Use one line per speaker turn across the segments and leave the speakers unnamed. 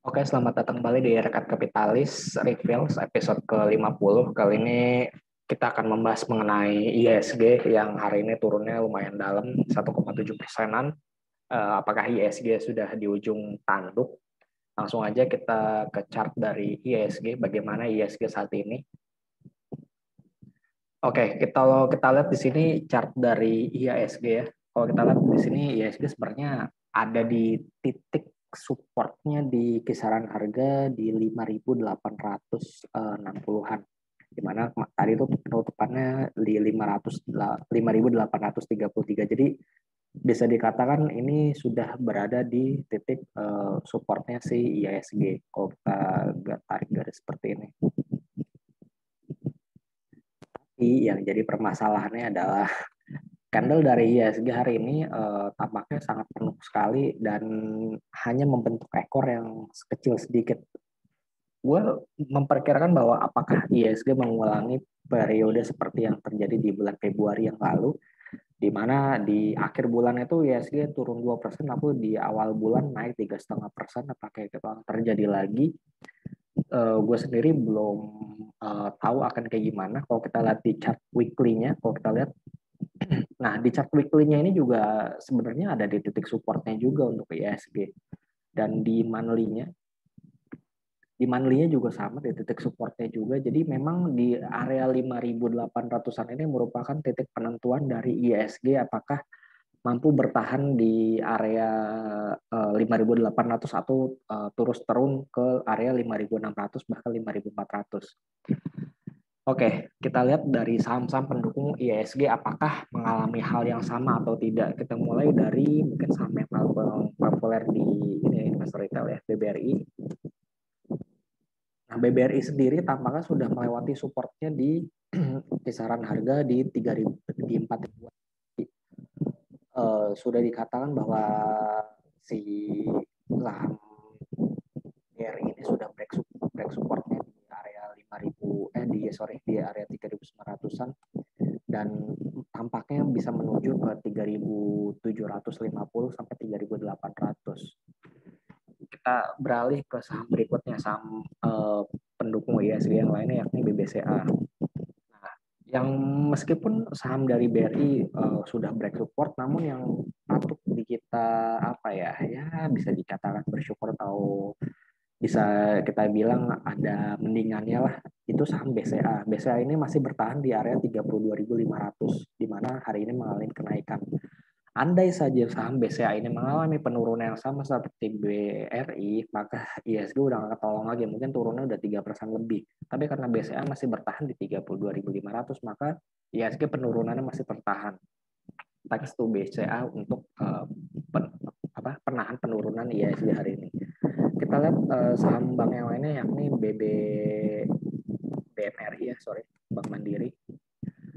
Oke, selamat datang kembali di Rekat Kapitalis Reveals episode ke-50. Kali ini kita akan membahas mengenai ISG yang hari ini turunnya lumayan dalam, 1,7%-an. Apakah ISG sudah di ujung tanduk? Langsung aja kita ke chart dari ISG, bagaimana ISG saat ini. Oke, kalau kita lihat di sini chart dari IHSG ya. Kalau kita lihat di sini IHSG sebenarnya ada di titik supportnya di kisaran harga di 5.860-an. Di mana tadi itu penutupannya di 5.833. Jadi bisa dikatakan ini sudah berada di titik supportnya si IHSG. Kalau kita tarik garis seperti ini. Yang jadi permasalahannya adalah candle dari ISG hari ini tampaknya sangat penuh sekali dan hanya membentuk ekor yang kecil sedikit. Gue memperkirakan bahwa apakah ISG mengulangi periode seperti yang terjadi di bulan Februari yang lalu, di mana di akhir bulan itu ISG turun 2%, lalu di awal bulan naik 3,5%. Apakah itu akan terjadi lagi? Gue sendiri belum tahu akan kayak gimana. Kalau kita lihat di chart weekly-nya, kalau kita lihat, nah di chart weekly-nya ini juga sebenarnya ada di titik supportnya juga untuk ISG, dan di monthly-nya juga sama di titik supportnya juga. Jadi memang di area 5.800-an ini merupakan titik penentuan dari ISG apakah mampu bertahan di area 5.800 atau terus turun ke area 5.600 bahkan 5.400. Oke, kita lihat dari saham-saham pendukung ISG apakah mengalami hal yang sama atau tidak. Kita mulai dari mungkin saham yang paling populer di ini investor retail ya, BBRI. Nah, BBRI sendiri tampaknya sudah melewati supportnya di kisaran harga di 3.000 di 4.000. Sudah dikatakan bahwa si saham BRI ini sudah break supportnya di area 5.000 di area 3.900-an, dan tampaknya bisa menuju ke 3.750 sampai 3.800. Kita beralih ke saham berikutnya, saham pendukung ISG yang lainnya yakni BBCA. Nah, yang meskipun saham dari BRI sudah break support, namun yang patut di kita bisa dikatakan bersyukur atau bisa kita bilang ada mendingannya lah, itu saham BCA. BCA ini masih bertahan di area 32.500, di mana hari ini mengalami kenaikan. Andai saja saham BCA ini mengalami penurunan yang sama seperti BRI, maka ISG udah nggak ketolong lagi, mungkin turunnya udah 3% lebih. Tapi karena BCA masih bertahan di 32.500, maka ISG penurunannya masih tertahan. Thanks to BCA untuk penahan penurunan ISG hari ini. Kita lihat saham bank yang lainnya yakni BMRI ya, Bank Mandiri.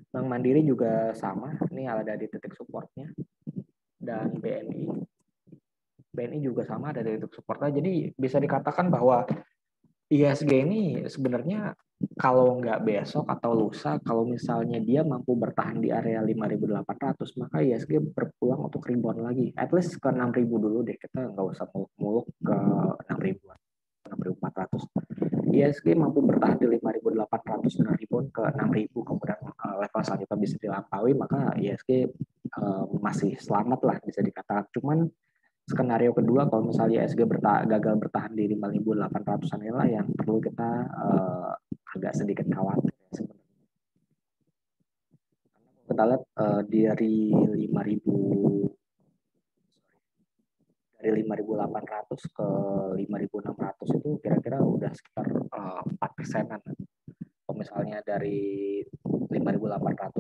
Bank Mandiri juga sama, ini ada di titik supportnya, dan BNI juga sama ada di titik supportnya. Jadi bisa dikatakan bahwa ISG ini sebenarnya kalau nggak besok atau lusa, kalau misalnya dia mampu bertahan di area 5.800, maka ISG berpeluang untuk rebound lagi. At least ke 6.000 dulu deh, kita nggak usah muluk-muluk ke 6.000, 6.400. ISG mampu bertahan di 5.800 dan rebound ke 6.000, kemudian level selanjutnya bisa dilampaui, maka ISG masih selamat lah bisa dikatakan. Cuman skenario kedua, kalau misalnya ISG gagal bertahan di 5.800-an inilah yang perlu kita agak sedikit khawatir sebenarnya. Kita lihat dari 5.800 ke 5.600 itu kira-kira udah sekitar 4%-an. Kalau misalnya dari 5.800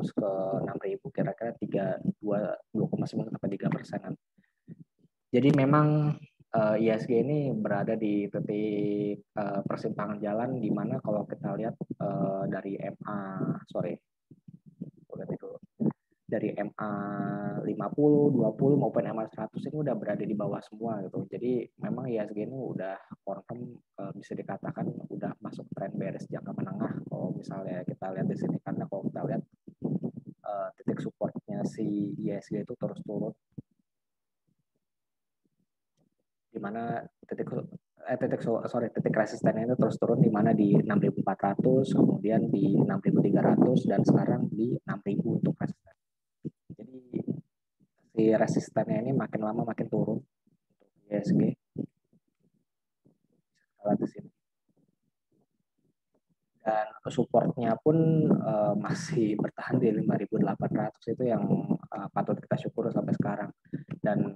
ke 6.000 kira-kira 2,9 sampai 3%-an. Jadi memang ISG ini berada di titik persimpangan jalan, di mana kalau kita lihat dari dari MA 50, 20 maupun MA 100 ini udah berada di bawah semua gitu. Jadi memang ISG ini udah confirm, bisa dikatakan udah masuk tren bearish jangka menengah kalau misalnya kita lihat di sini, karena kalau kita lihat titik supportnya si ISG itu terus turun, di mana titik titik resistennya itu terus turun, di mana di 6.400, kemudian di 6.300, dan sekarang di 6.000 untuk resisten. Jadi si resistennya ini makin lama makin turun untuk ISG. Kita lihat di sini. Dan supportnya pun masih bertahan di 5.800, itu yang patut kita syukur sampai sekarang. Dan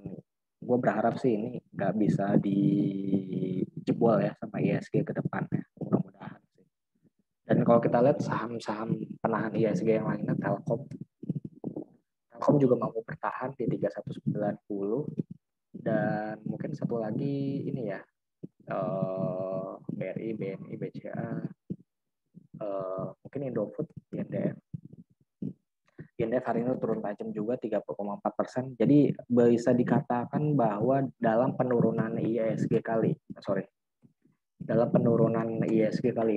gue berharap sih ini nggak bisa dijebol ya sama ISG ke depannya, mudah-mudahan sih. Dan kalau kita lihat saham-saham penahan ISG yang lainnya, Telkom juga mampu bertahan di 3190, dan mungkin satu lagi ini ya, BRI, BNI, BCA, mungkin Indofood, INDF. INDF hari ini turun tajam juga 30,4%. Jadi bisa dikatakan bahwa dalam penurunan ISG kali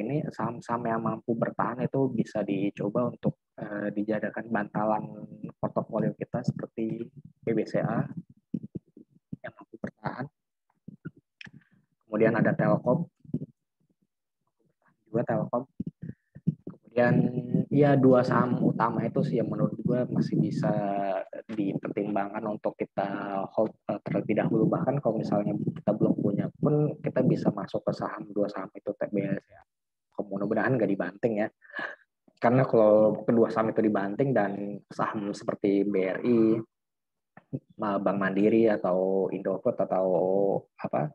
ini, saham-saham yang mampu bertahan itu bisa dicoba untuk dijadikan bantalan portofolio kita, seperti BBCA yang mampu bertahan. Kemudian ada Telkom, juga Telkom. Kemudian ya dua saham utama itu sih yang menurut gue masih bisa dipertimbangkan untuk kita hold terlebih dahulu. Bahkan kalau misalnya kita belum punya pun, kita bisa masuk ke dua saham itu, TBS ya. Mudah-mudahan nggak dibanting ya. Karena kalau kedua saham itu dibanting dan saham seperti BRI, Bank Mandiri atau Indofood atau apa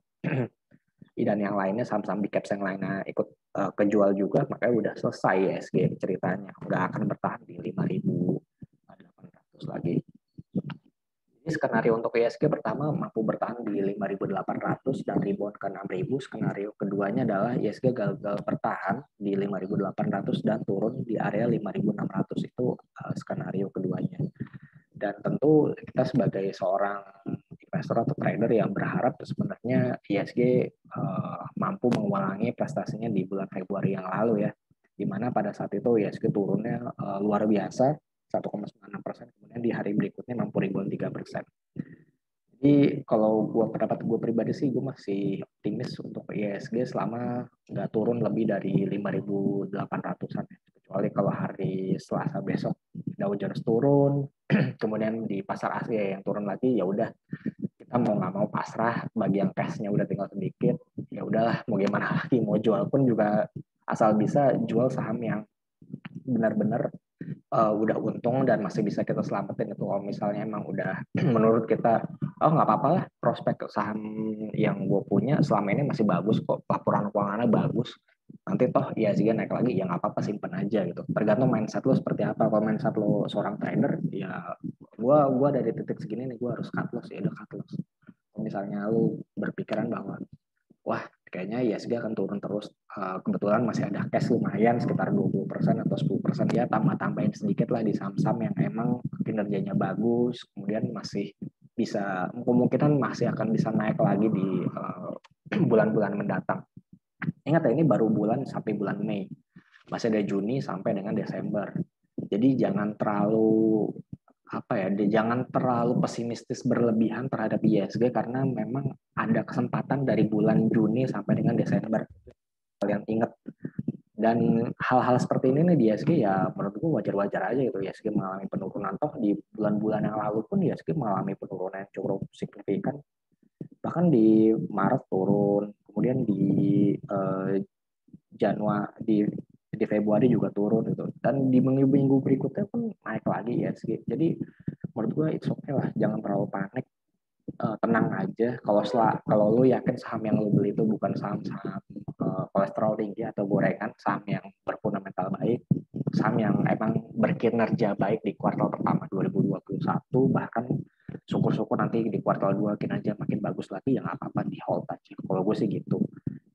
dan yang lainnya, saham-saham big caps yang lainnya ikut kejual juga, makanya udah selesai ISG ceritanya, nggak akan bertahan di 5.800 lagi. Jadi skenario untuk ISG pertama mampu bertahan di 5.800 dan rebound ke 6.000. Skenario keduanya adalah ISG gagal bertahan di 5.800 dan turun di area 5.600. Itu skenario keduanya. Dan tentu kita sebagai seorang investor atau trader yang berharap sebenarnya ISG mampu mengulangi prestasinya di bulan Februari yang lalu ya, di mana pada saat itu ISG turunnya luar biasa 1,96%, kemudian di hari berikutnya mampu rebound 3%. Jadi kalau pendapat gue pribadi sih, gue masih optimis untuk ISG selama nggak turun lebih dari 5.800-an, kecuali kalau hari Selasa besok Dow Jones turun, kemudian di pasar Asia yang turun lagi, ya udah kita mau nggak mau pasrah, bagi yang cashnya udah tinggal sedikit, ya udahlah, mau gimana lagi, mau jual pun juga asal bisa jual saham yang benar-benar udah untung dan masih bisa kita selamatin. Itu kalau misalnya emang udah menurut kita, oh nggak apa-apa lah, prospek saham yang gue punya selama ini masih bagus kok, laporan keuangannya bagus, nanti toh ya sih naik lagi, ya nggak apa-apa, simpen aja gitu. Tergantung mindset lo seperti apa. Kalau mindset lo seorang trader, ya gue dari titik segini nih gue harus cut loss, ya udah cut loss. Kalau misalnya lo berpikiran bahwa wah kayaknya ISG akan turun terus, kebetulan masih ada cash lumayan sekitar 20% atau 10%, ya tambah-tambahin sedikit lah di saham-saham yang emang kinerjanya bagus, kemudian masih bisa, kemungkinan masih akan bisa naik lagi di bulan-bulan mendatang. Ingat ya, ini baru sampai bulan Mei, masih ada Juni sampai dengan Desember. Jadi jangan terlalu jangan terlalu pesimistis berlebihan terhadap ISG, karena memang ada kesempatan dari bulan Juni sampai dengan Desember. Kalian ingat. Dan hal-hal seperti ini nih di ISG ya menurut gue wajar-wajar aja gitu. ISG mengalami penurunan, toh di bulan-bulan yang lalu pun ISG mengalami penurunan yang cukup signifikan. Bahkan di Maret turun, kemudian di di Februari juga turun gitu, dan di minggu-minggu berikutnya pun naik lagi ISG. Jadi menurut gue it's okay lah, jangan terlalu panik, tenang aja. Kalau lu yakin saham yang lu beli itu bukan saham-saham kolesterol tinggi atau gorengan, saham yang berfundamental baik, saham yang emang berkinerja baik di kuartal pertama 2021, bahkan syukur-syukur nanti di kuartal 2 kinerja makin bagus lagi, ya nggak apa-apa, di hold aja. Kalau gue sih gitu.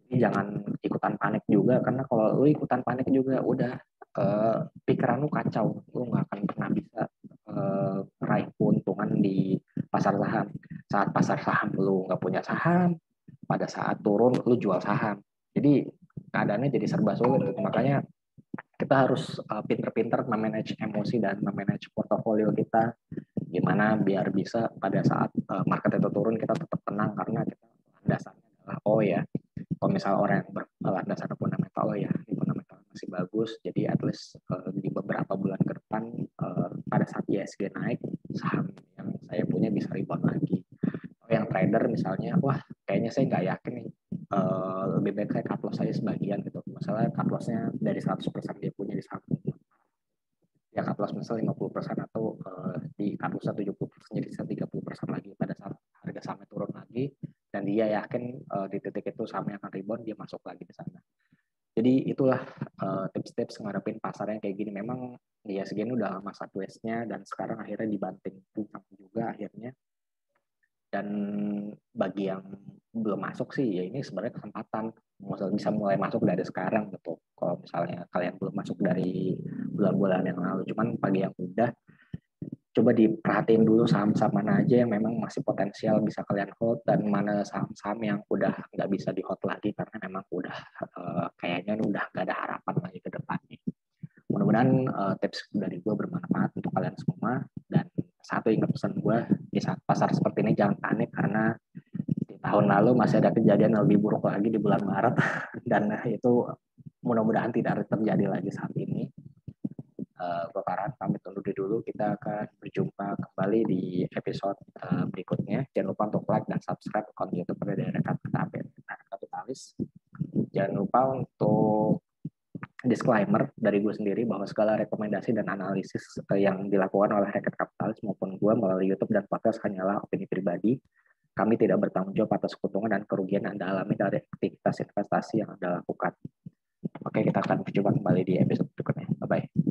Jadi jangan ikutan panik juga, karena kalau lu ikutan panik juga udah pikiran lu kacau, lu nggak akan pernah bisa raih keuntungan di pasar saham. Saat pasar saham lu nggak punya saham, pada saat turun lu jual saham. Jadi keadaannya jadi serba sulit gitu. Makanya kita harus pinter-pinter memanage emosi dan memanage portofolio kita, gimana biar bisa pada saat market itu turun kita tetap tenang, karena kita dasarnya adalah oh ya, kalau misalnya orang yang berlandaskan fundamental ya, fundamental masih bagus, jadi at least di beberapa bulan ke depan pada saat ISG naik, saham yang saya punya bisa rebound lagi. Atau yang trader misalnya, wah kayaknya saya nggak yakin nih, lebih baik saya cut loss saya sebagian gitu. Misalnya cut lossnya dari 100% dia punya di saham, ya cut loss misalnya 50% atau di cut loss 70% jadi 30% lagi pada saat harga sahamnya turun lagi dan dia yakin di titik itu sahamnya akan rebound, dia masuk lagi di sana. Jadi itulah tips-tips ngadepin pasarnya kayak gini. Memang ya segini udah masa twistnya dan sekarang akhirnya dibanting juga akhirnya. Dan bagi yang belum masuk sih ya ini sebenarnya kesempatan bisa mulai masuk dari sekarang gitu. Kalau misalnya kalian belum masuk dari bulan-bulan yang lalu, cuman bagi yang udah, coba diperhatiin dulu saham-saham mana aja yang memang masih potensial bisa kalian hold dan mana saham-saham yang udah nggak bisa di hold lagi karena memang udah kayaknya udah nggak ada harapan lagi ke depannya. Mudah-mudahan tips dari gue bermanfaat untuk kalian semua. Dan satu ingat pesan gue, di saat pasar seperti ini jangan panik karena di tahun lalu masih ada kejadian yang lebih buruk lagi di bulan Maret dan itu mudah-mudahan tidak terjadi lagi saat ini. Gue Farhan pamit undur dulu. Kita akan berjumpa kembali di episode berikutnya. Jangan lupa untuk like dan subscribe akun YouTube dari Rekat Kapitalis. Jangan lupa untuk disclaimer dari gue sendiri bahwa segala rekomendasi dan analisis yang dilakukan oleh Rekat Kapitalis maupun gue melalui YouTube dan podcast hanyalah opini pribadi. Kami tidak bertanggung jawab atas keuntungan dan kerugian yang Anda alami dari aktivitas investasi yang Anda lakukan. Oke, kita akan berjumpa kembali di episode berikutnya. Bye-bye.